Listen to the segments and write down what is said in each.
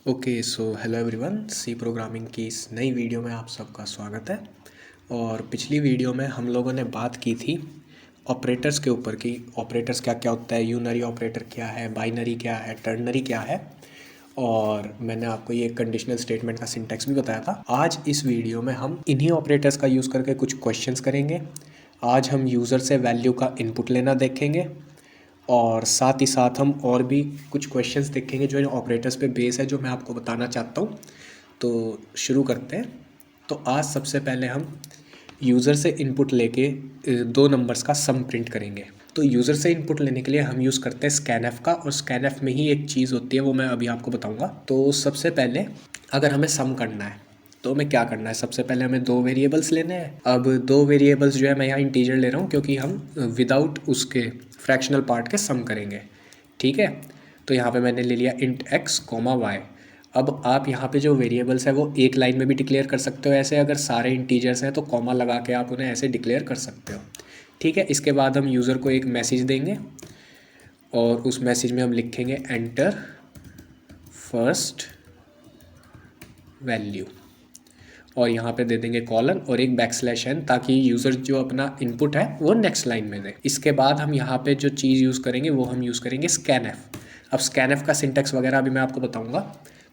Okay so hello everyone, C programming की इस नई वीडियो में आप सबका स्वागत है। और पिछली वीडियो में हम लोगों ने बात की थी ऑपरेटर्स के ऊपर कि ऑपरेटर्स क्या क्या होता है, यूनरी ऑपरेटर क्या है, बाइनरी क्या है, टर्नरी क्या है। और मैंने आपको ये कंडीशनल स्टेटमेंट का सिंटैक्स भी बताया था। आज इस वीडियो में हम इन्हीं ऑपरेटर्स का यूज़ करके कुछ क्वेश्चंस करेंगे। आज हम यूज़र से वैल्यू का इनपुट लेना देखेंगे और साथ ही साथ हम और भी कुछ क्वेश्चंस देखेंगे जो इन ऑपरेटर्स पे बेस है, जो मैं आपको बताना चाहता हूँ। तो शुरू करते हैं। तो आज सबसे पहले हम यूज़र से इनपुट लेके दो नंबर्स का सम प्रिंट करेंगे। तो यूज़र से इनपुट लेने के लिए हम यूज़ करते हैं स्कैनएफ का, और स्कैनएफ में ही एक चीज़ होती है, वो मैं अभी आपको बताऊँगा। तो सबसे पहले अगर हमें सम करना है तो हमें क्या करना है, सबसे पहले हमें दो वेरिएबल्स लेने हैं। अब दो वेरिएबल्स जो है, मैं यहाँ इंटीजर ले रहा हूँ क्योंकि हम विदाउट उसके फ्रैक्शनल पार्ट के सम करेंगे। ठीक है, तो यहाँ पे मैंने ले लिया इंट एक्स कोमा वाई। अब आप यहाँ पे जो वेरिएबल्स है वो एक लाइन में भी डिक्लेयर कर सकते हो ऐसे, अगर सारे इंटीजर्स हैं तो कॉमा लगा के आप उन्हें ऐसे डिक्लेयर कर सकते हो। ठीक है, इसके बाद हम यूज़र को एक मैसेज देंगे और उस मैसेज में हम लिखेंगे एंटर फर्स्ट वैल्यू, और यहाँ पे दे देंगे कॉलन और एक बैकस्लैश n, ताकि यूज़र जो अपना इनपुट है वो नेक्स्ट लाइन में दे। इसके बाद हम यहाँ पे जो चीज़ यूज़ करेंगे वो हम यूज़ करेंगे स्कैनएफ। अब स्कैनएफ का सिंटैक्स वगैरह अभी मैं आपको बताऊँगा।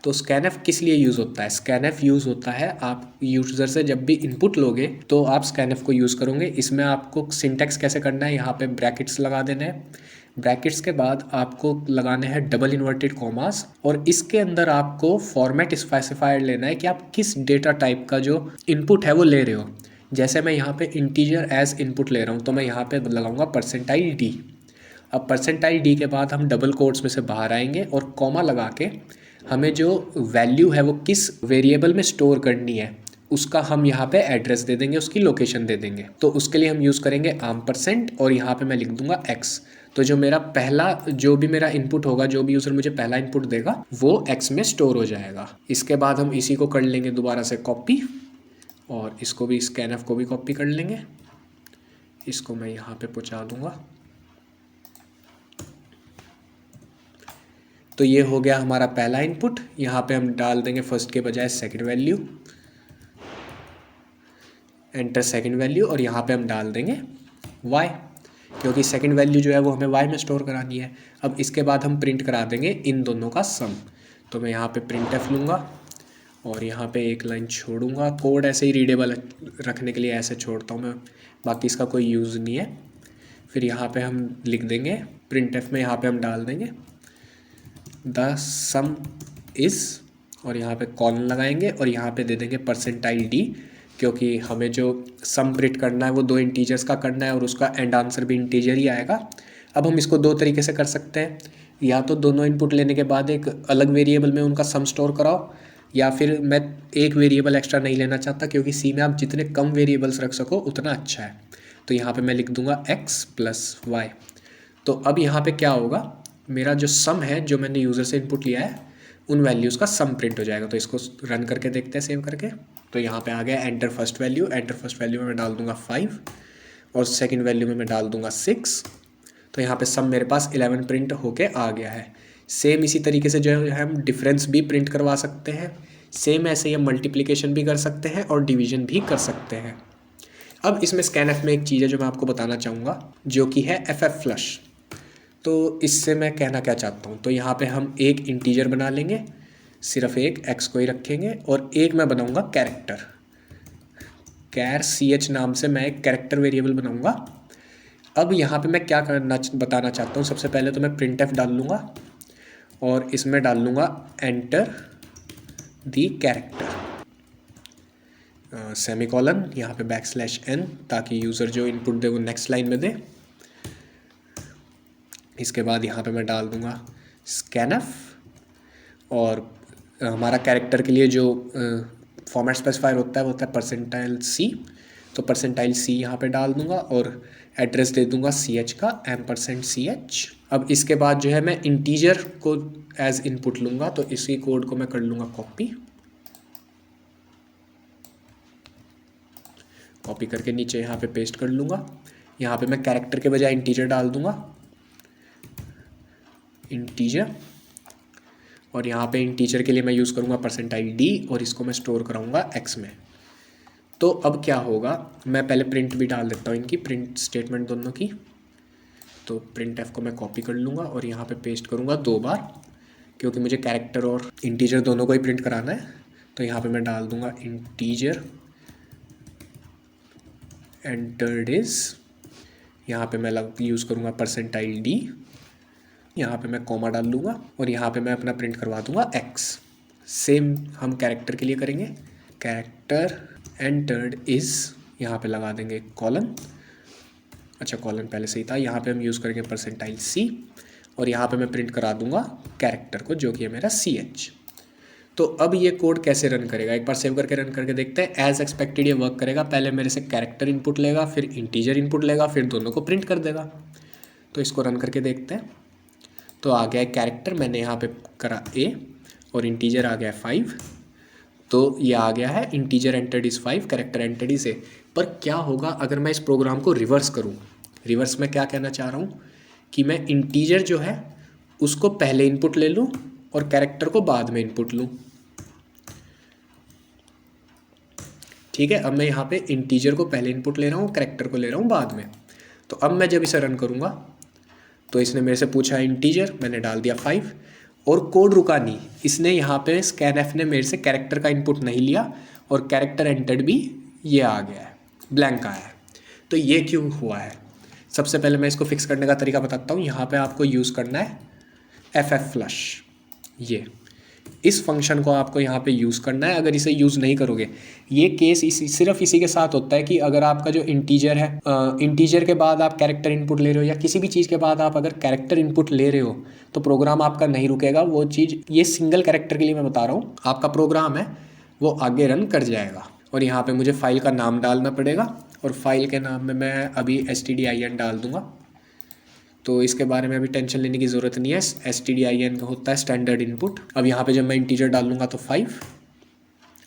तो स्कैनएफ किस लिए यूज़ होता है? स्कैनएफ यूज़ होता है, आप यूज़र से जब भी इनपुट लोगे तो आप स्कैनएफ को यूज़ करोगे। इसमें आपको सिंटैक्स कैसे करना है, यहाँ पे ब्रैकेट्स लगा देने हैं। ब्रैकेट्स के बाद आपको लगाने हैं डबल इन्वर्टेड कॉमास, और इसके अंदर आपको फॉर्मेट स्पेसिफायर लेना है कि आप किस डेटा टाइप का जो इनपुट है वो ले रहे हो। जैसे मैं यहाँ पे इंटीजर एज इनपुट ले रहा हूँ तो मैं यहाँ पे लगाऊंगा %d। अब %d के बाद हम डबल कोट्स में से बाहर आएंगे और कॉमा लगा के हमें जो वैल्यू है वो किस वेरिएबल में स्टोर करनी है उसका हम यहाँ पे एड्रेस दे देंगे, उसकी लोकेशन दे देंगे। तो उसके लिए हम यूज़ करेंगे %, और यहाँ पे मैं लिख दूंगा x। तो जो मेरा पहला जो भी मेरा इनपुट होगा, जो भी यूज़र मुझे पहला इनपुट देगा वो x में स्टोर हो जाएगा। इसके बाद हम इसी को कर लेंगे दोबारा से कॉपी, और इसको भी स्कैनएफ को भी कॉपी कर लेंगे। इसको मैं यहाँ पे पहुँचा दूंगा। तो ये हो गया हमारा पहला इनपुट। यहाँ पे हम डाल देंगे फर्स्ट के बजाय second value, enter second value, और यहाँ पे हम डाल देंगे y, क्योंकि सेकंड वैल्यू जो है वो हमें y में स्टोर करानी है। अब इसके बाद हम प्रिंट करा देंगे इन दोनों का सम। तो मैं यहाँ पे प्रिंट एफ लूँगा और यहाँ पे एक लाइन छोड़ूंगा। कोड ऐसे ही रीडेबल रखने के लिए ऐसे छोड़ता हूँ मैं, बाकी इसका कोई यूज़ नहीं है। फिर यहाँ पे हम लिख देंगे प्रिंट एफ में, यहाँ पे हम डाल देंगे द सम इज़, और यहाँ पे कॉलन लगाएंगे और यहाँ पे दे देंगे %d, क्योंकि हमें जो सम प्रिंट करना है वो दो इंटीजर्स का करना है और उसका एंड आंसर भी इंटीजर ही आएगा। अब हम इसको दो तरीके से कर सकते हैं, या तो दोनों इनपुट लेने के बाद एक अलग वेरिएबल में उनका सम स्टोर कराओ, या फिर मैं एक वेरिएबल एक्स्ट्रा नहीं लेना चाहता, क्योंकि सी में आप जितने कम वेरिएबल्स रख सको उतना अच्छा है। तो यहाँ पे मैं लिख दूंगा x + y। तो अब यहाँ पे क्या होगा, मेरा जो सम है जो मैंने यूज़र से इनपुट लिया है उन वैल्यूज़ का सम प्रिंट हो जाएगा। तो इसको रन करके देखते हैं सेव करके। तो यहाँ पे आ गया enter first value. Enter first value में मैं डाल दूंगा 5 और सेकंड वैल्यू में मैं डाल दूंगा 6। तो यहाँ पे सम मेरे पास 11 प्रिंट होके आ गया है। सेम इसी तरीके से जो है हम डिफरेंस भी प्रिंट करवा सकते हैं। सेम ऐसे ही हम मल्टीप्लिकेशन भी कर सकते हैं और डिवीजन भी कर सकते हैं। अब इसमें स्कैनएफ में एक चीज़ है जो मैं आपको बताना चाहूँगा, जो कि है ff फ्लश। तो इससे मैं कहना क्या चाहता हूँ, तो यहाँ पे हम एक इंटीजर बना लेंगे, सिर्फ एक x को ही रखेंगे, और एक मैं बनाऊँगा कैरेक्टर, कैर ch नाम से मैं एक कैरेक्टर वेरिएबल बनाऊँगा। अब यहाँ पे मैं क्या करना बताना चाहता हूँ, सबसे पहले तो मैं प्रिंट एफ डाल लूँगा और इसमें डाल लूँगा एंटर दी कैरेक्टर सेमीकॉलन, यहाँ पे बैकस्लैश n, ताकि यूज़र जो इनपुट दे वो नेक्स्ट लाइन में दे। इसके बाद यहाँ पे मैं डाल दूँगा स्कैनएफ, और हमारा कैरेक्टर के लिए जो फॉर्मेट स्पेसिफायर होता है वो होता है %c। तो %c यहाँ पे डाल दूँगा और एड्रेस दे दूँगा ch का %ch। अब इसके बाद जो है मैं इंटीजर को एज इनपुट लूँगा, तो इसी कोड को मैं कर लूँगा कॉपी करके नीचे यहाँ पे पेस्ट कर लूँगा। यहाँ पे मैं कैरेक्टर के बजाय इंटीजर डाल दूँगा, इंटीजर, और यहाँ पे इंटीजर के लिए मैं यूज़ करूँगा %d और इसको मैं स्टोर कराऊँगा x में। तो अब क्या होगा, मैं पहले प्रिंट भी डाल देता हूँ इनकी, प्रिंट स्टेटमेंट दोनों की। तो प्रिंट एफ को मैं कॉपी कर लूँगा और यहाँ पे पेस्ट करूँगा 2 बार, क्योंकि मुझे कैरेक्टर और इंटीजर दोनों को ही प्रिंट कराना है। तो यहाँ पे मैं डाल दूँगा इंटीजर एंटर्ड इज, यहाँ पे मैं यूज़ करूँगा %d, यहाँ पे मैं कॉमा डाल लूँगा और यहाँ पे मैं अपना प्रिंट करवा दूँगा x। सेम हम कैरेक्टर के लिए करेंगे, कैरेक्टर एंटर्ड इज, यहाँ पे लगा देंगे कॉलन, अच्छा कॉलन पहले से ही था, यहाँ पे हम यूज़ करेंगे %c और यहाँ पे मैं प्रिंट करा दूँगा कैरेक्टर को, जो कि है मेरा ch। तो अब ये कोड कैसे रन करेगा, एक बार सेव करके रन करके देखते हैं। एज एक्सपेक्टेड ये वर्क करेगा, पहले मेरे से कैरेक्टर इनपुट लेगा, फिर इंटीजर इनपुट लेगा, फिर दोनों को प्रिंट कर देगा। तो इसको रन करके देखते हैं। तो आ गया कैरेक्टर, मैंने यहाँ पे करा a और इंटीजर आ गया 5। तो ये आ गया है integer entered is 5, character entered is a। पर क्या होगा अगर मैं इस प्रोग्राम को रिवर्स करूँ? रिवर्स में क्या कहना चाह रहा हूँ कि मैं इंटीजर जो है उसको पहले इनपुट ले लूँ और कैरेक्टर को बाद में इनपुट लूँ। ठीक है, अब मैं यहाँ पे इंटीजर को पहले इनपुट ले रहा हूँ, कैरेक्टर को ले रहा हूँ बाद में। तो अब मैं जब इसे रन करूँगा तो इसने मेरे से पूछा इंटीजर, मैंने डाल दिया 5 और कोड रुका नहीं। इसने यहाँ पे स्कैनएफ ने मेरे से कैरेक्टर का इनपुट नहीं लिया और कैरेक्टर एंटर्ड भी ये आ गया है, ब्लैंक आया है। तो ये क्यों हुआ है? सबसे पहले मैं इसको फिक्स करने का तरीका बताता हूँ। यहाँ पे आपको यूज़ करना है fflush, ये इस फंक्शन को आपको यहाँ पे यूज़ करना है। अगर इसे यूज़ नहीं करोगे, ये केस सिर्फ इसी के साथ होता है कि अगर आपका जो इंटीजर है, इंटीजर के बाद आप कैरेक्टर इनपुट ले रहे हो या किसी भी चीज़ के बाद आप अगर कैरेक्टर इनपुट ले रहे हो तो प्रोग्राम आपका नहीं रुकेगा। वो चीज़, ये सिंगल कैरेक्टर के लिए मैं बता रहा हूँ, आपका प्रोग्राम है वो आगे रन कर जाएगा। और यहाँ पर मुझे फ़ाइल का नाम डालना पड़ेगा और फाइल के नाम में मैं अभी stdin डाल दूँगा। तो इसके बारे में अभी टेंशन लेने की ज़रूरत नहीं है, stdin का होता है स्टैंडर्ड इनपुट। अब यहाँ पे जब मैं इंटीजर डालूंगा तो 5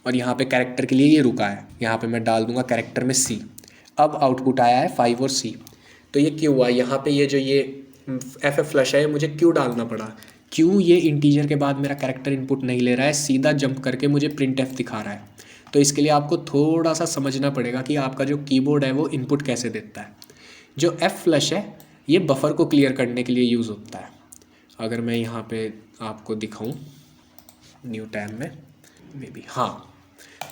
और यहाँ पे कैरेक्टर के लिए ये रुका है, यहाँ पे मैं डाल दूंगा कैरेक्टर में c। अब आउटपुट आया है 5 और c। तो ये क्यों हुआ? यहाँ पे ये जो ये fflush है मुझे क्यों डालना पड़ा? क्यों ये इंटीजर के बाद मेरा कैरेक्टर इनपुट नहीं ले रहा है, सीधा जंप करके मुझे printf दिखा रहा है? तो इसके लिए आपको थोड़ा सा समझना पड़ेगा कि आपका जो कीबोर्ड है वो इनपुट कैसे देता है। जो fflush है ये बफर को क्लियर करने के लिए यूज़ होता है। अगर मैं यहाँ पे आपको दिखाऊं न्यू टैब में मे बी, हाँ,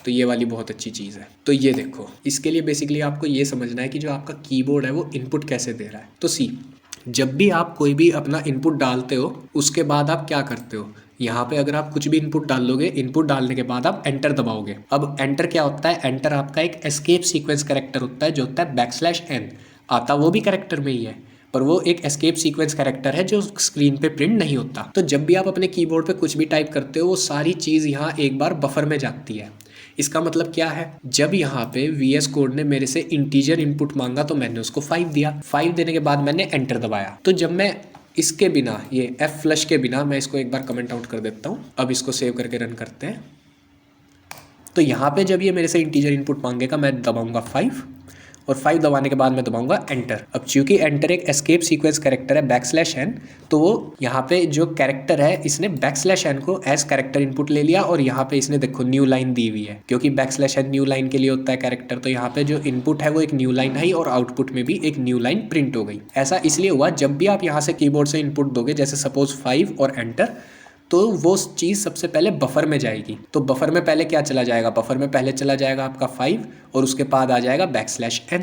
तो ये वाली बहुत अच्छी चीज़ है। तो ये देखो, इसके लिए बेसिकली आपको ये समझना है कि जो आपका कीबोर्ड है वो इनपुट कैसे दे रहा है। तो सी, जब भी आप कोई भी अपना इनपुट डालते हो उसके बाद आप क्या करते हो, यहाँ पे अगर आप कुछ भी इनपुट डाल लोगे, इनपुट डालने के बाद आप एंटर दबाओगे। अब एंटर क्या होता है? एंटर आपका एक एस्केप सीक्वेंस कैरेक्टर होता है जो होता है \n। आता वो भी कैरेक्टर में ही है, पर वो एक एस्केप सीक्वेंस कैरेक्टर है जो स्क्रीन पे प्रिंट नहीं होता। तो जब भी आप अपने कीबोर्ड पे कुछ भी टाइप करते हो वो सारी चीज़ यहाँ एक बार बफर में जाती है। इसका मतलब क्या है? जब यहाँ पे VS कोड ने मेरे से इंटीजर इनपुट मांगा तो मैंने उसको 5 दिया। 5 देने के बाद मैंने एंटर दबाया। तो जब मैं इसके बिना, ये fflush के बिना, मैं इसको एक बार कमेंट आउट कर देता हूँ। अब इसको सेव करके रन करते हैं। तो यहाँ पे जब ये मेरे से इंटीजर इनपुट मांगेगा मैं दबाऊंगा 5 और 5 दबाने के बाद मैं दबाऊंगा एंटर। अब चूंकि एंटर एक एस्केप सीक्वेंस कैरेक्टर है \n, तो वो यहाँ पे जो कैरेक्टर है इसने \n को एज कैरेक्टर इनपुट ले लिया और यहाँ पे इसने देखो न्यू लाइन दी हुई है, क्योंकि \n न्यू लाइन के लिए होता है कैरेक्टर। तो यहाँ पे जो इनपुट है वो एक न्यू लाइन है और आउटपुट में भी एक न्यू लाइन प्रिंट हो गई। ऐसा इसलिए हुआ, जब भी आप यहाँ से कीबोर्ड से इनपुट दोगे, जैसे सपोज 5 और एंटर, तो वो चीज़ सबसे पहले बफर में जाएगी। तो बफर में पहले क्या चला जाएगा? बफर में पहले चला जाएगा आपका 5 और उसके बाद आ जाएगा \n।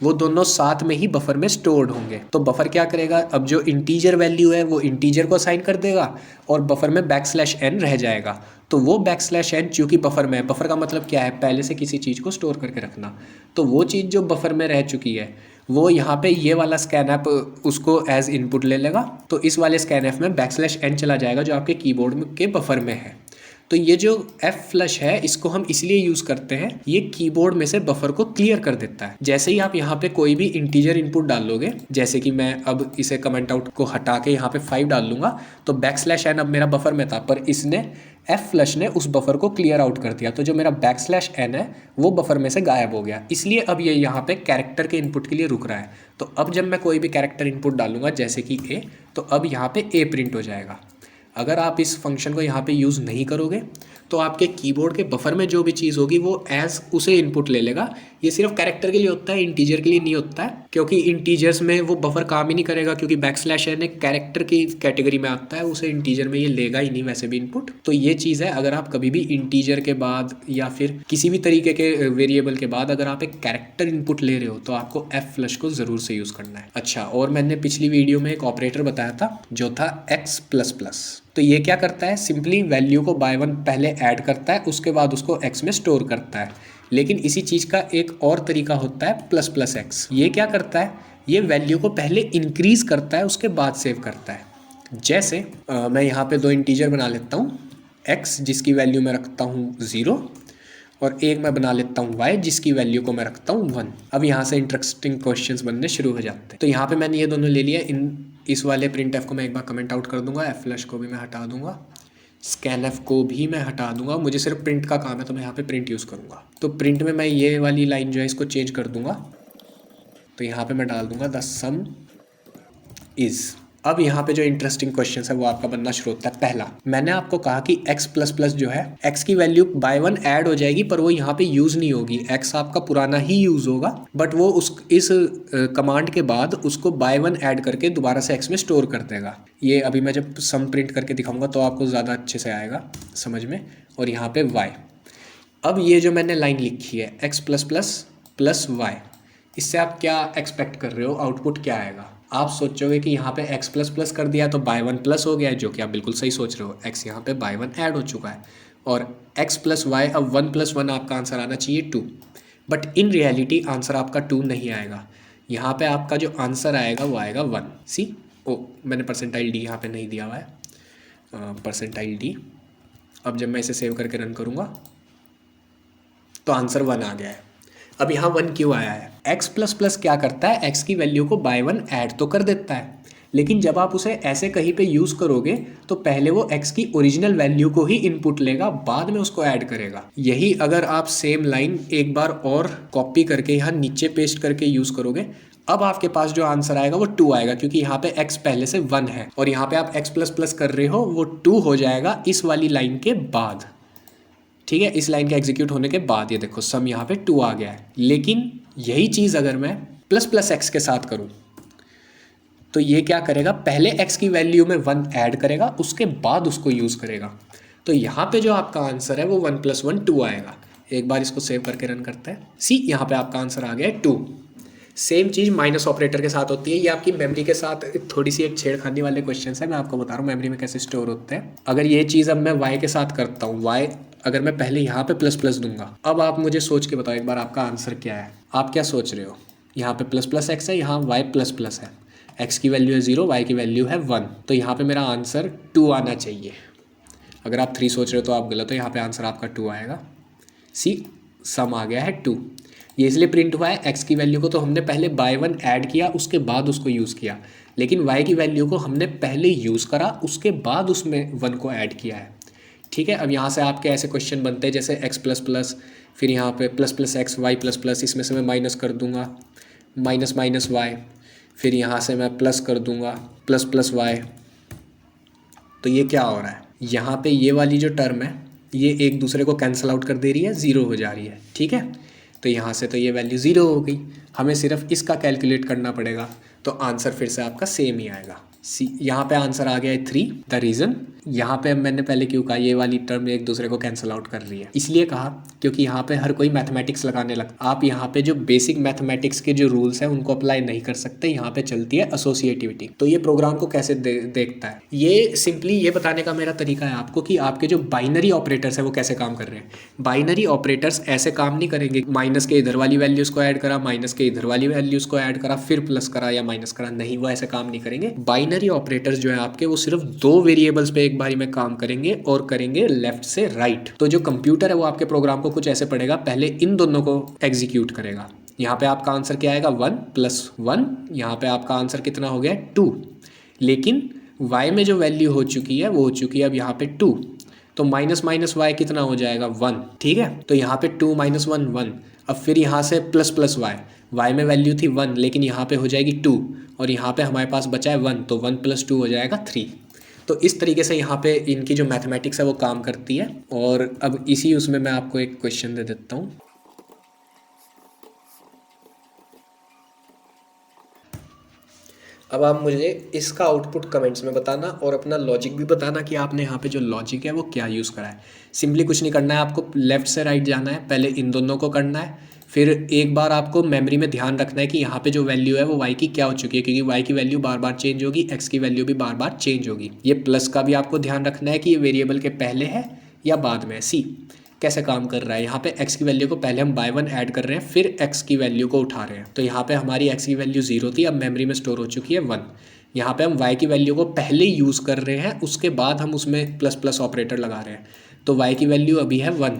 वो दोनों साथ में ही बफर में स्टोर्ड होंगे। तो बफर क्या करेगा? अब जो इंटीजर वैल्यू है वो इंटीजर को असाइन कर देगा और बफर में \n रह जाएगा। तो वो \n चूँकि बफर में है, बफर का मतलब क्या है? पहले से किसी चीज़ को स्टोर करके रखना। तो वो चीज़ जो बफर में रह चुकी है वो यहाँ पे ये वाला स्कैनएफ उसको एज इनपुट ले लेगा। तो इस वाले स्कैनएफ में \n चला जाएगा जो आपके कीबोर्ड के बफर में है। तो ये जो fflush है इसको हम इसलिए यूज़ करते हैं, ये कीबोर्ड में से बफर को क्लियर कर देता है। जैसे ही आप यहाँ पे कोई भी इंटीजर इनपुट डाल लोगे, जैसे कि मैं अब इसे कमेंट आउट को हटा के यहाँ पे 5 डाल लूँगा, तो \n अब मेरा बफर में था, पर इसने fflush ने उस बफर को क्लियर आउट कर दिया। तो जो मेरा \n है वो बफर में से गायब हो गया, इसलिए अब ये यहाँ पे कैरेक्टर के इनपुट के लिए रुक रहा है। तो अब जब मैं कोई भी कैरेक्टर इनपुट डालूंगा जैसे कि a, तो अब यहाँ पे a प्रिंट हो जाएगा। अगर आप इस फंक्शन को यहाँ पे यूज़ नहीं करोगे तो आपके कीबोर्ड के बफर में जो भी चीज़ होगी वो एज उसे इनपुट ले लेगा। ये सिर्फ कैरेक्टर के लिए होता है, इंटीजर के लिए नहीं होता है, क्योंकि इंटीजर्स में वो बफर काम ही नहीं करेगा, क्योंकि >n एक कैरेक्टर की कैटेगरी में आता है, उसे इंटीजर में ये लेगा ही नहीं वैसे भी इनपुट। तो ये चीज़ है, अगर आप कभी भी इंटीजर के बाद या फिर किसी भी तरीके के वेरिएबल के बाद अगर आप एक कैरेक्टर इनपुट ले रहे हो तो आपको f को ज़रूर से यूज़ करना है। अच्छा, और मैंने पिछली वीडियो में एक ऑपरेटर बताया था जो था x++। तो ये क्या करता है, सिंपली वैल्यू को बाय 1 पहले ऐड करता है, उसके बाद उसको x में स्टोर करता है। लेकिन इसी चीज़ का एक और तरीका होता है ++x। ये क्या करता है, ये वैल्यू को पहले इंक्रीज़ करता है उसके बाद सेव करता है। जैसे मैं यहाँ पे 2 इंटीजर बना लेता हूँ, x जिसकी वैल्यू मैं रखता हूँ 0 और एक मैं बना लेता हूँ y जिसकी वैल्यू को मैं रखता हूँ 1। अब यहाँ से इंटरेस्टिंग क्वेश्चंस बनने शुरू हो जाते हैं। तो यहाँ पे मैंने ये दोनों ले लिया। इस वाले printf को मैं एक बार कमेंट आउट कर दूंगा, f को भी मैं हटा दूंगा, scanf को भी मैं हटा दूंगा। मुझे सिर्फ प्रिंट का काम है तो मैं यहाँ पे प्रिंट यूज़ करूँगा। तो प्रिंट में मैं ये वाली लाइन जो है इसको चेंज कर दूंगा। तो यहाँ पे मैं डाल दूंगा द सम इज़। अब यहाँ पे जो इंटरेस्टिंग क्वेश्चन है वो आपका बनना शुरू होता है। पहला, मैंने आपको कहा कि x++ जो है x की वैल्यू बाय 1 ऐड हो जाएगी, पर वो यहाँ पे यूज़ नहीं होगी, x आपका पुराना ही यूज़ होगा, बट वो इस कमांड के बाद उसको बाय 1 ऐड करके दोबारा से x में स्टोर कर देगा। ये अभी मैं जब सम प्रिंट करके दिखाऊंगा तो आपको ज़्यादा अच्छे से आएगा समझ में। और यहाँ पे y, अब ये जो मैंने लाइन लिखी है x++ y, इससे आप क्या एक्सपेक्ट कर रहे हो, आउटपुट क्या आएगा? आप सोचोगे कि यहाँ पे x++ कर दिया तो बाय 1 प्लस हो गया है, जो कि आप बिल्कुल सही सोच रहे हो। x यहाँ पे बाय 1 ऐड हो चुका है और x+y, अब 1 + 1 आपका आंसर आना चाहिए 2, बट इन रियलिटी आंसर आपका 2 नहीं आएगा। यहाँ पे आपका जो आंसर आएगा वो आएगा 1। सी मैंने परसेंटाइल d यहाँ पे नहीं दिया हुआ है, परसेंटाइल d। अब जब मैं इसे सेव करके रन करूँगा तो आंसर 1 आ गया है। अब यहाँ 1 क्यों आया है? x++ क्या करता है, x की वैल्यू को बाय 1 ऐड तो कर देता है, लेकिन जब आप उसे ऐसे कहीं पे यूज़ करोगे तो पहले वो x की ओरिजिनल वैल्यू को ही इनपुट लेगा, बाद में उसको ऐड करेगा। यही अगर आप सेम लाइन एक बार और कॉपी करके यहाँ नीचे पेस्ट करके यूज़ करोगे, अब आपके पास जो आंसर आएगा वो 2 आएगा, क्योंकि यहाँ पे x पहले से 1 है और यहाँ पे आप x++ कर रहे हो, वो 2 हो जाएगा इस वाली लाइन के बाद। ठीक है, इस लाइन के एग्जीक्यूट होने के बाद ये देखो सम यहाँ पे 2 आ गया है। लेकिन यही चीज़ अगर मैं ++x के साथ करूँ तो ये क्या करेगा, पहले x की वैल्यू में 1 ऐड करेगा, उसके बाद उसको यूज़ करेगा। तो यहाँ पे जो आपका आंसर है वो 1 + 1 2 आएगा। एक बार इसको सेव करके रन करते हैं। सी, यहाँ पे आपका आंसर आ गया है 2। सेम चीज़ माइनस ऑपरेटर के साथ होती है। ये आपकी मेमोरी के साथ थोड़ी सी एक छेड़खानी वाले क्वेश्चन है, मैं आपको बता रहा हूँ मेमोरी में कैसे स्टोर होते हैं। अगर ये चीज़ अब मैं y के साथ करता हूँ, y अगर मैं पहले यहाँ पे ++ दूंगा, अब आप मुझे सोच के बताओ एक बार आपका आंसर क्या है। आप क्या सोच रहे हो? यहाँ पे ++x है, यहाँ y++ है, x की वैल्यू है 0, y की वैल्यू है 1, तो यहाँ पे मेरा आंसर 2 आना चाहिए। अगर आप 3 सोच रहे हो तो आप गलत हो, यहाँ पे आंसर आपका 2 आएगा। सी, सम आ गया है 2। ये इसलिए प्रिंट हुआ है, x की वैल्यू को तो हमने पहले बाय 1 ऐड किया, उसके बाद उसको यूज़ किया, लेकिन y की वैल्यू को हमने पहले यूज़ करा, उसके बाद उसमें 1 को ऐड किया है। ठीक है, अब यहाँ से आपके ऐसे क्वेश्चन बनते हैं जैसे x++, फिर यहाँ पे ++x y++, इसमें से मैं माइनस कर दूंगा -y, फिर यहाँ से मैं प्लस कर दूंगा ++y। तो ये क्या हो रहा है, यहाँ पे ये वाली जो टर्म है ये एक दूसरे को कैंसिल आउट कर दे रही है, 0 हो जा रही है। ठीक है, तो यहाँ से तो ये वैल्यू 0 हो गई, हमें सिर्फ इसका कैलकुलेट करना पड़ेगा, तो आंसर फिर से आपका सेम ही आएगा। सी, यहाँ पे आंसर आ गया है 3। द रीज़न, यहाँ पे मैंने पहले क्यों कहा ये वाली टर्म एक दूसरे को कैंसिल आउट कर रही है, इसलिए कहा क्योंकि यहाँ पे हर कोई मैथमेटिक्स लगाने लगता। आप यहाँ पे जो बेसिक मैथमेटिक्स के जो रूल्स हैं उनको अप्लाई नहीं कर सकते, यहाँ पे चलती है एसोसिएटिविटी। तो ये प्रोग्राम को कैसे देखता है, ये सिंपली ये बताने का मेरा तरीका है आपको कि आपके जो बाइनरी ऑपरेटर्स है वो कैसे काम कर रहे हैं। बाइनरी ऑपरेटर्स ऐसे काम नहीं करेंगे, माइनस के इधर वाली वैल्यूज को ऐड करा, माइनस के इधर वाली वैल्यूज को ऐड करा, फिर प्लस करा या माइनस करा, नहीं, वो ऐसे काम नहीं करेंगे। बाइनरी ऑपरेटर्स जो है आपके वो सिर्फ 2 वेरिएबल्स पे एक बारी में काम करेंगे और करेंगे लेफ्ट से राइट। तो जो कंप्यूटर है वो आपके प्रोग्राम को कुछ ऐसे पढ़ेगा, पहले इन दोनों को एग्जीक्यूट करेगा। यहाँ पे आपका आंसर क्या आएगा 1 + 1, यहाँ पे आपका आंसर कितना हो गया 2, लेकिन y में जो वैल्यू हो चुकी है वो हो चुकी है अब यहाँ पे 2, तो माइनस y कितना हो जाएगा 1। ठीक है, तो यहाँ पे 2 - 1 1, अब फिर यहाँ से ++y, y में वैल्यू थी 1 लेकिन यहाँ पे हो जाएगी 2 और यहाँ पे हमारे पास बचा है 1, तो 1 + 2 हो जाएगा 3। तो तो इस तरीके से यहाँ पे इनकी जो मैथमेटिक्स है वो काम करती है। और अब इसी उसमें मैं आपको एक क्वेश्चन दे देता हूँ। अब आप मुझे इसका आउटपुट कमेंट्स में बताना और अपना लॉजिक भी बताना कि आपने यहाँ पे जो लॉजिक है वो क्या यूज़ करा है। सिंपली कुछ नहीं करना है, आपको लेफ़्ट से राइट जाना है, पहले इन दोनों को करना है, फिर एक बार आपको मेमोरी में ध्यान रखना है कि यहाँ पे जो वैल्यू है वो y की क्या हो चुकी है, क्योंकि y की वैल्यू बार बार चेंज होगी, x की वैल्यू भी बार बार चेंज होगी। ये प्लस का भी आपको ध्यान रखना है कि ये वेरिएबल के पहले है या बाद में है। सी कैसे काम कर रहा है, यहाँ पे x की वैल्यू को पहले हम बाय 1 ऐड कर रहे हैं, फिर x की वैल्यू को उठा रहे हैं। तो यहाँ पे हमारी x की वैल्यू 0 थी, अब मेमोरी में स्टोर हो चुकी है 1। यहाँ पे हम y की वैल्यू को पहले यूज़ कर रहे हैं, उसके बाद हम उसमें प्लस प्लस ऑपरेटर लगा रहे हैं। तो y की वैल्यू अभी है 1,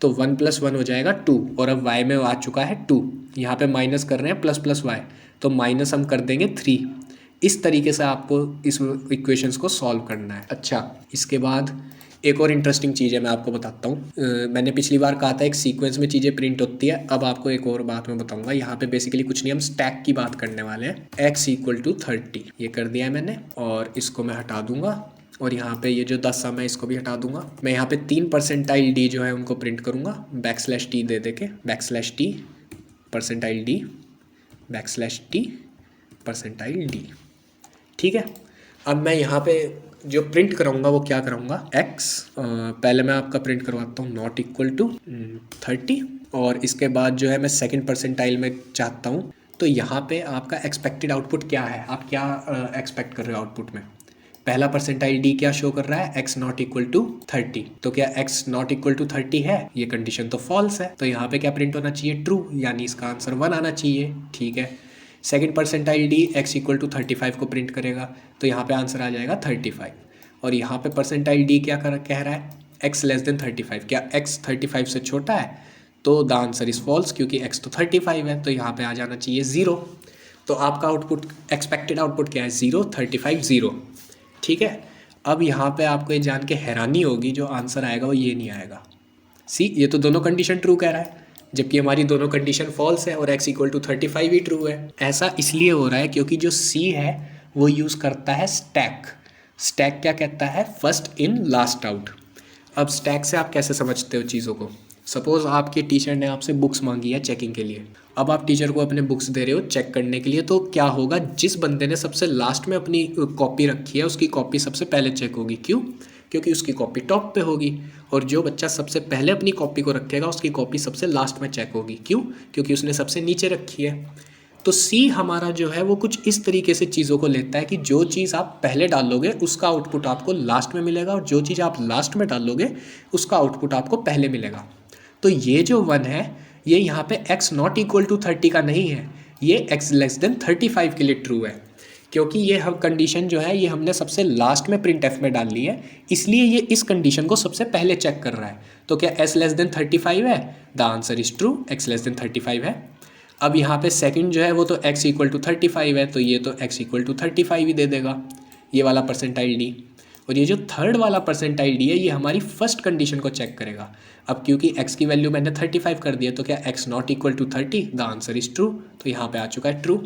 तो 1 + 1 हो जाएगा 2, और अब y में आ चुका है 2। यहाँ पे माइनस कर रहे हैं प्लस प्लस y, तो माइनस हम कर देंगे 3। इस तरीके से आपको इस इक्वेशंस को सॉल्व करना है। अच्छा, इसके बाद एक और इंटरेस्टिंग चीज़ है, मैं आपको बताता हूँ। मैंने पिछली बार कहा था एक सीक्वेंस में चीज़ें प्रिंट होती है, अब आपको एक और बात मैं बताऊंगा। यहाँ पे बेसिकली कुछ नहीं, हम स्टैक की बात करने वाले हैं। x = 30 ये कर दिया है मैंने, और इसको मैं हटा दूंगा, और यहाँ पे ये जो 10 सम है इसको भी हटा दूंगा। मैं यहाँ पे 3 परसेंटाइल d जो है उनको प्रिंट करूँगा \t दे दे के, \t percentile d \t percentile d। ठीक है, अब मैं यहाँ पे जो प्रिंट कराऊंगा वो क्या कराऊंगा, x पहले मैं आपका प्रिंट करवाता हूँ ≠ 30, और इसके बाद जो है मैं सेकंड परसेंटाइल में चाहता हूँ। तो यहाँ पे आपका एक्सपेक्टेड आउटपुट क्या है, आप क्या एक्सपेक्ट कर रहे हो आउटपुट में। पहला परसेंटाइल d क्या शो कर रहा है, x ≠ 30। तो क्या x ≠ 30 है, ये कंडीशन तो फॉल्स है, तो यहाँ पे क्या प्रिंट होना चाहिए, ट्रू, यानी इसका आंसर 1 आना चाहिए। ठीक है, सेकंड परसेंटाइल d x = 35 को प्रिंट करेगा, तो यहाँ पे आंसर आ जाएगा 35। और यहाँ पे परसेंटाइल d क्या कह रहा है, x < 35, क्या x 35 से छोटा है, तो द आंसर इज़ फॉल्स, क्योंकि x तो 35 है, तो यहाँ पे आ जाना चाहिए 0। तो आपका आउटपुट, एक्सपेक्टेड आउटपुट क्या है, 0 35 0। ठीक है, अब यहाँ पे आपको ये जान के हैरानी होगी, जो आंसर आएगा वो ये नहीं आएगा। सी, ये तो दोनों कंडीशन ट्रू कह रहा है, जबकि हमारी दोनों कंडीशन फॉल्स है, और x = 35 ही ट्रू है। ऐसा इसलिए हो रहा है क्योंकि जो C है वो यूज़ करता है स्टैक। स्टैक क्या कहता है, फर्स्ट इन लास्ट आउट। अब स्टैक से आप कैसे समझते हो चीज़ों को। सपोज़ आपके टीचर ने आपसे बुक्स मांगी है चेकिंग के लिए, अब आप टीचर को अपने बुक्स दे रहे हो चेक करने के लिए, तो क्या होगा, जिस बंदे ने सबसे लास्ट में अपनी कॉपी रखी है उसकी कॉपी सबसे पहले चेक होगी। क्यों, क्योंकि उसकी कॉपी टॉप पे होगी, और जो बच्चा सबसे पहले अपनी कॉपी को रखेगा उसकी कॉपी सबसे लास्ट में चेक होगी। क्यों, क्योंकि उसने सबसे नीचे रखी है। तो सी हमारा जो है वो कुछ इस तरीके से चीज़ों को लेता है कि जो चीज़ आप पहले डालोगे उसका आउटपुट आपको लास्ट में मिलेगा, और जो चीज़ आप लास्ट में डालोगे उसका आउटपुट आपको पहले मिलेगा। तो ये जो 1 है ये यहाँ पे x ≠ 30 का नहीं है, ये x < 35 के लिए ट्रू है, क्योंकि ये हम कंडीशन जो है ये हमने सबसे लास्ट में printf में डाल ली है, इसलिए ये इस कंडीशन को सबसे पहले चेक कर रहा है। तो क्या s < 35 है, the answer is true, x < 35 है। अब यहाँ पे सेकंड जो है वो तो x = 35 है, तो ये तो x = 35 ही दे देगा, ये वाला परसेंटाइल d। और ये जो थर्ड वाला परसेंटाइल d है ये हमारी फर्स्ट कंडीशन को चेक करेगा। अब क्योंकि x की वैल्यू मैंने 35 कर दिया, तो क्या x ≠ 30, the answer is true, तो यहाँ पे आ चुका है ट्रू।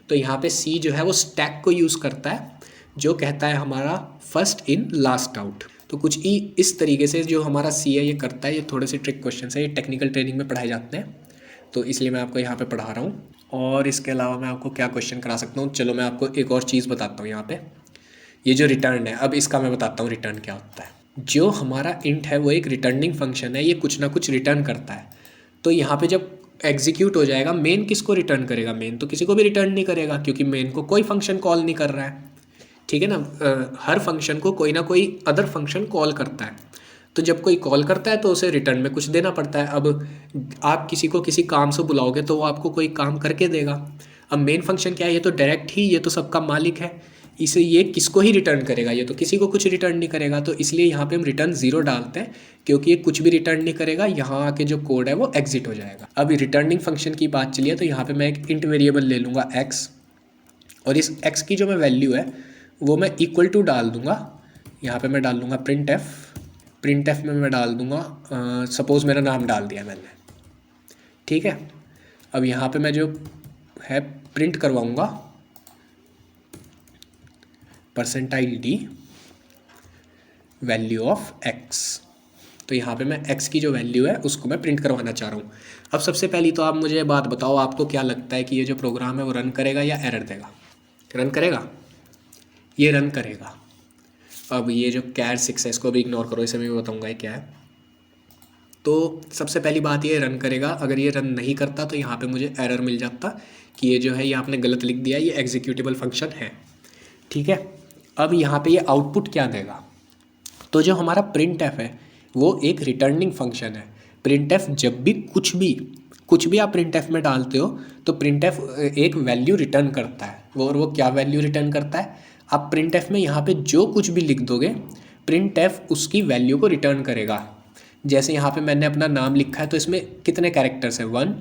तो यहाँ पे C जो है वो स्टैक को यूज़ करता है, जो कहता है हमारा फर्स्ट इन लास्ट आउट। तो कुछ ही इस तरीके से जो हमारा C है ये करता है। ये थोड़े से ट्रिक क्वेश्चन है, ये टेक्निकल ट्रेनिंग में पढ़ाए जाते हैं, तो इसलिए मैं आपको यहाँ पे पढ़ा रहा हूँ। और इसके अलावा मैं आपको क्या क्वेश्चन करा सकता हूँ, चलो मैं आपको एक और चीज़ बताता हूँ। यहाँ पे ये जो रिटर्न है, अब इसका मैं बताता हूँ रिटर्न क्या होता है। जो हमारा इंट है वो एक रिटर्निंग फंक्शन है, ये कुछ ना कुछ रिटर्न करता है। तो यहाँ पे जब एग्जीक्यूट हो जाएगा, मेन किसको रिटर्न करेगा, मेन तो किसी को भी रिटर्न नहीं करेगा, क्योंकि मेन को कोई फंक्शन कॉल नहीं कर रहा है। ठीक है ना, हर फंक्शन को कोई ना कोई अदर फंक्शन कॉल करता है, तो जब कोई कॉल करता है तो उसे रिटर्न में कुछ देना पड़ता है। अब आप किसी को किसी काम से बुलाओगे तो वो आपको कोई काम करके देगा। अब मेन फंक्शन क्या है, ये तो डायरेक्ट ही, ये तो सबका मालिक है, इसे ये किसको ही रिटर्न करेगा, ये तो किसी को कुछ रिटर्न नहीं करेगा। तो इसलिए यहाँ पे हम रिटर्न 0 डालते हैं, क्योंकि ये कुछ भी रिटर्न नहीं करेगा, यहाँ आके जो कोड है वो एग्जिट हो जाएगा। अब रिटर्निंग फंक्शन की बात चलिए, तो यहाँ पे मैं एक इंट वेरिएबल ले लूँगा x, और इस x की जो मैं वैल्यू है वो मैं = डाल दूँगा। यहाँ पे मैं डाल दूँगा प्रिंट एफ में मैं डाल दूँगा सपोज़ मेरा नाम डाल दिया मैंने। ठीक है, अब यहाँ पे मैं जो है प्रिंट करवाऊँगा percentile d, value of x. तो यहाँ पे मैं x की जो वैल्यू है उसको मैं प्रिंट करवाना चाह रहा हूँ। अब सबसे पहली तो आप मुझे बात बताओ, आपको क्या लगता है कि ये जो प्रोग्राम है वो रन करेगा या एरर देगा? रन करेगा, ये रन करेगा। अब ये जो कैर 6 को भी इग्नोर करो, इसे मैं बताऊँगा ये क्या है। तो सबसे पहली बात ये रन करेगा, अगर ये रन नहीं करता तो यहाँ पे मुझे एरर मिल जाता कि ये जो है ये आपने गलत लिख दिया, ये एग्जीक्यूटेबल फंक्शन है, ठीक है। अब यहाँ पे ये आउटपुट क्या देगा? तो जो हमारा प्रिंट एफ है वो एक रिटर्निंग फंक्शन है। प्रिंट एफ जब भी कुछ भी आप प्रिंट एफ में डालते हो तो प्रिंट एफ एक वैल्यू रिटर्न करता है। और वो क्या वैल्यू रिटर्न करता है? आप प्रिंट एफ में यहाँ पे जो कुछ भी लिख दोगे प्रिंट एफ उसकी वैल्यू को रिटर्न करेगा। जैसे यहाँ पे मैंने अपना नाम लिखा है तो इसमें कितने कैरेक्टर्स हैं? 1,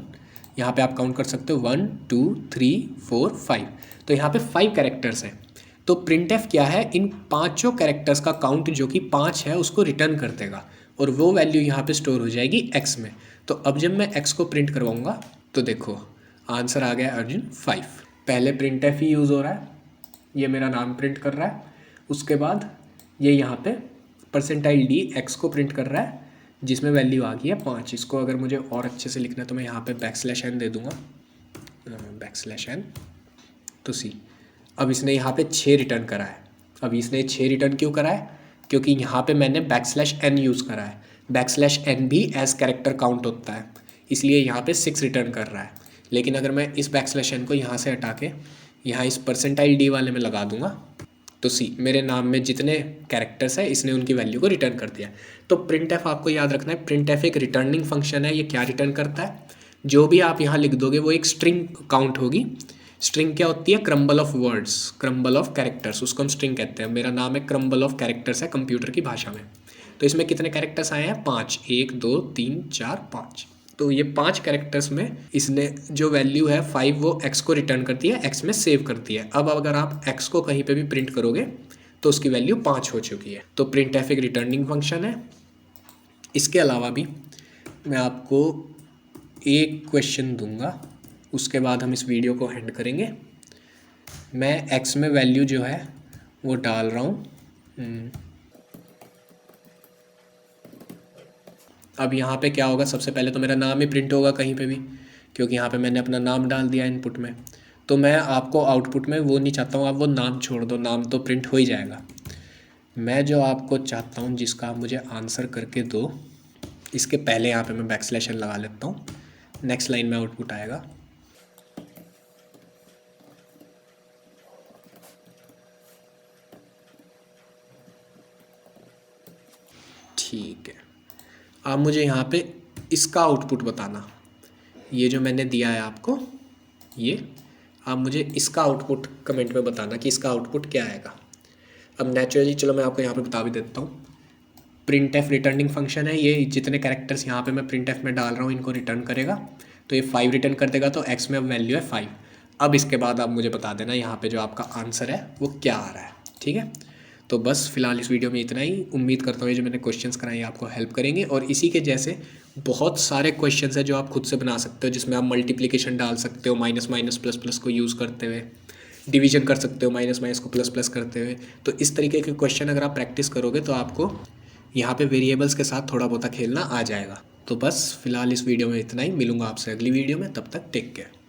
यहाँ पे आप काउंट कर सकते हो 1 2 3 4 5, तो यहाँ पे 5 कैरेक्टर्स हैं। तो printf क्या है, इन पांचों कैरेक्टर्स का काउंट जो कि 5 है उसको रिटर्न कर देगा और वो वैल्यू यहाँ पे स्टोर हो जाएगी x में। तो अब जब मैं x को प्रिंट करवाऊँगा तो देखो आंसर आ गया अर्जुन 5। पहले printf ही यूज़ हो रहा है, ये मेरा नाम प्रिंट कर रहा है, उसके बाद ये यहाँ पे %d x को प्रिंट कर रहा है जिसमें वैल्यू आ गई है 5। इसको अगर मुझे और अच्छे से लिखना है तो मैं यहाँ पे \n दे दूँगा, \n तो सी। अब इसने यहाँ पे 6 रिटर्न करा है। अब इसने 6 रिटर्न क्यों करा है? क्योंकि यहाँ पे मैंने \n यूज़ करा है। \n भी एज कैरेक्टर काउंट होता है, इसलिए यहाँ पे 6 रिटर्न कर रहा है। लेकिन अगर मैं इस \n को यहाँ से हटा के यहाँ इस %d वाले में लगा दूंगा तो सी, मेरे नाम में जितने कैरेक्टर्स है इसने उनकी वैल्यू को रिटर्न कर दिया। तो printf आपको याद रखना है, printf एक रिटर्निंग फंक्शन है। ये क्या रिटर्न करता है? जो भी आप यहाँ लिख दोगे वो एक स्ट्रिंग काउंट होगी। स्ट्रिंग क्या होती है? Crumble of words, crumble of characters, उसको हम स्ट्रिंग कहते हैं। मेरा नाम है क्रम्बल ऑफ कैरेक्टर्स है कंप्यूटर की भाषा में। तो इसमें कितने कैरेक्टर्स आए हैं? 5, 1 2 3 4 5। तो ये 5 कैरेक्टर्स में इसने जो वैल्यू है 5 वो x को रिटर्न करती है, x में सेव करती है। अब अगर आप x को कहीं पे भी प्रिंट करोगे तो उसकी वैल्यू 5 हो चुकी है। तो printf एक रिटर्निंग फंक्शन है। इसके अलावा भी मैं आपको एक क्वेश्चन दूंगा, उसके बाद हम इस वीडियो को एंड करेंगे। मैं x में वैल्यू जो है वो डाल रहा हूँ। अब यहाँ पे क्या होगा, सबसे पहले तो मेरा नाम ही प्रिंट होगा कहीं पे भी, क्योंकि यहाँ पे मैंने अपना नाम डाल दिया इनपुट में। तो मैं आपको आउटपुट में वो नहीं चाहता हूँ, आप वो नाम छोड़ दो, नाम तो प्रिंट हो ही जाएगा। मैं जो आपको चाहता हूँ जिसका आप मुझे आंसर करके दो, इसके पहले यहाँ पे मैं \n लगा लेता हूँ। नेक्स्ट लाइन में आउटपुट आएगा। ठीक है, आप मुझे यहाँ पे इसका आउटपुट बताना। ये जो मैंने दिया है आपको, ये आप मुझे इसका आउटपुट कमेंट में बताना कि इसका आउटपुट क्या आएगा। अब नेचुरली चलो मैं आपको यहाँ पे बता भी देता हूँ। printf रिटर्निंग फंक्शन है, ये जितने कैरेक्टर्स यहाँ पे मैं printf में डाल रहा हूँ इनको रिटर्न करेगा। तो ये 5 रिटर्न कर देगा, तो x में वैल्यू है 5। अब इसके बाद आप मुझे बता देना यहाँ पे जो आपका आंसर है वो क्या आ रहा है, ठीक है। तो बस फिलहाल इस वीडियो में इतना ही। उम्मीद करता हूँ ये जो मैंने क्वेश्चंस कराए आपको हेल्प करेंगे, और इसी के जैसे बहुत सारे क्वेश्चंस हैं जो आप खुद से बना सकते हो, जिसमें आप मल्टीप्लिकेशन डाल सकते हो माइनस माइनस प्लस प्लस को यूज़ करते हुए, डिवीजन कर सकते हो माइनस माइनस को प्लस प्लस करते हुए। तो इस तरीके के क्वेश्चन अगर आप प्रैक्टिस करोगे तो आपको यहाँ पे वेरिएबल्स के साथ थोड़ा बहुत खेलना आ जाएगा। तो बस फिलहाल इस वीडियो में इतना ही। मिलूंगा आपसे अगली वीडियो में, तब तक टेक केयर।